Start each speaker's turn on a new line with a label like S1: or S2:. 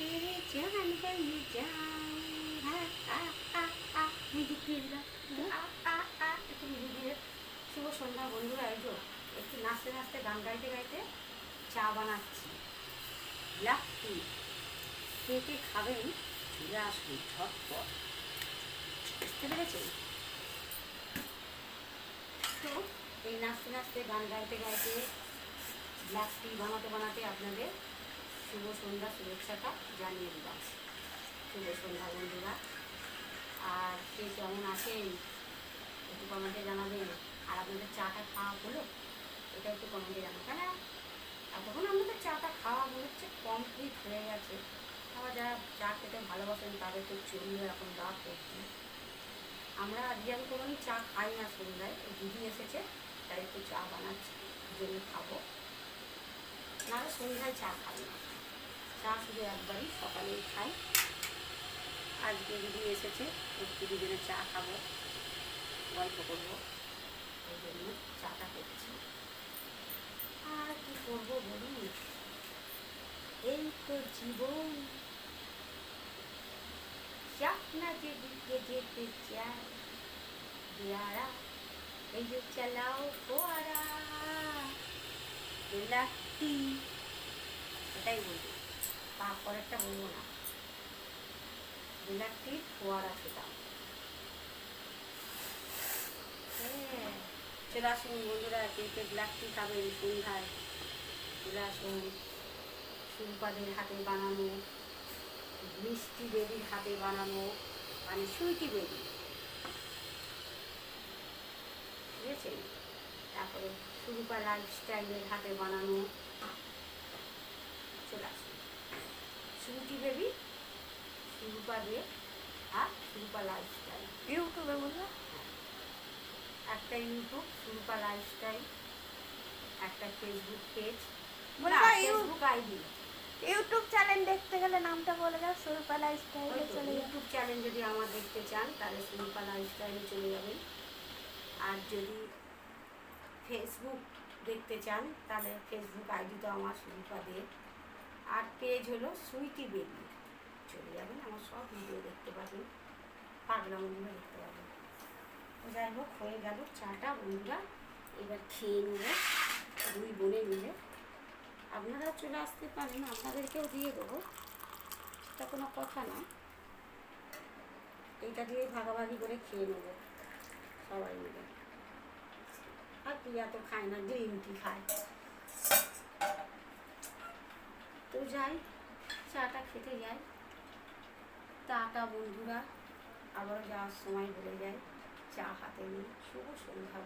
S1: तेरे जान बन जाऊं মিউজিক দিয়ে দিলাম একটু মিউজিক দিয়ে। শুভ সন্ধ্যা বন্ধুরা, এই তো একটু নাচতে নাচতে গান গাইতে গাইতে চা বানাচ্ছি, ব্ল্যাক টি। কে কে খাবেন চলে আসুন ঝটপট, বুঝতে পেরেছেন তো? এই নাচতে নাচতে গান গাইতে গাইতে ব্ল্যাক টি বানাতে বানাতে আপনাদের শুভ সন্ধ্যা শুভেচ্ছাটা জানিয়ে দিলাম। শুভ সন্ধ্যা বন্ধুরা, আর কে কেমন আছেন একটু কমেন্টে জানাবেন। আর আপনাদের চাটা খাওয়া হলো এটা একটু কমেন্টে জানাবেন, কেন এতক্ষণ আমাদের চাটা খাওয়া হচ্ছে কমপ্লিট হয়ে গেছে। আবার যারা চা খেতে ভালোবাসেন তাদের তো চলবে এখন রাত করছি। আমরা আজকে আমি কোনোদিন চা খাই না সন্ধ্যায়, দিদি এসেছে তাই একটু চা বানাচ্ছি, জন্য খাবো, নাহলে সন্ধ্যায় চা খাই না। চা শুধু একবারই সকালেই খাই। আজকে দিদি এসেছে, একটু দুজনে চা খাবো, গল্প করবো, ওই জন্য চাটা করছি। আর কি করবো বলুন, এই তো জীবন, স্বপ্না যেদিকে যেতে চায় দিয়ারা, এই যে চালাও ফোয়ারা লাঠি, এটাই বলবো, তারপরেরটা বলবো না। বিলাটির ফোয়ারা খেতাম। হ্যাঁ, চলে আসুন বন্ধুরা, কে ব্ল্যাক টি খাবেন সন্ধ্যায় চলে আসুন। সুরপাদের হাতে বানানো, মিষ্টি বেবির হাতে বানানো, মানে সুইটি বেবি, বুঝেছেন? তারপরে সুরূপা লাইফস্টাইলের হাতে বানানো, চলে আসুন। সুইটি বেবি, সুরূপা দিয়ে আর সুরূপা লাইফস্টাইল
S2: ইউটিউবে বলবো,
S1: একটা ইউটিউব সুরূপা লাইফস্টাইল, একটা Facebook page, Facebook ID.
S2: YouTube channel দেখতে গেলে নামটা বলে দাও, সুরূপা লাইফস্টাইলে চলে যাবে।
S1: ইউটিউব চ্যানেল যদি আমার দেখতে চান তাহলে সুরূপা লাইফস্টাইলে চলে যাবেন। আর যদি ফেসবুক দেখতে চান তাহলে ফেসবুক আইডি তো আমার সুরূপা দে, আর পেজ হলো সুইটি বেবি, চলে যাবেন, আমার সব ভিডিও দেখতে পাবেন, পাগলামগুলো দেখতে পাবেন। যাই হোক, হয়ে গেল চাটা বন্ধুরা, এবার খেয়ে নেবে দুই বোনে মিলে। আপনারা চলে আসতে পারেন, আপনাদেরকেও দিয়ে দেবো, এটা কোনো কথা না। এইটা দিয়ে ভাগাভাগি করে খেয়ে নেবো সবাই মিলে। আর প্রিয়া তো খায় না, গ্রিন টি খায়। তো যাই, চাটা খেতে যাই। টাটা বন্ধুরা, আবারও যাওয়ার সময় বলে যাই, চা হাতে নিয়ে শুভ সন্ধ্যা।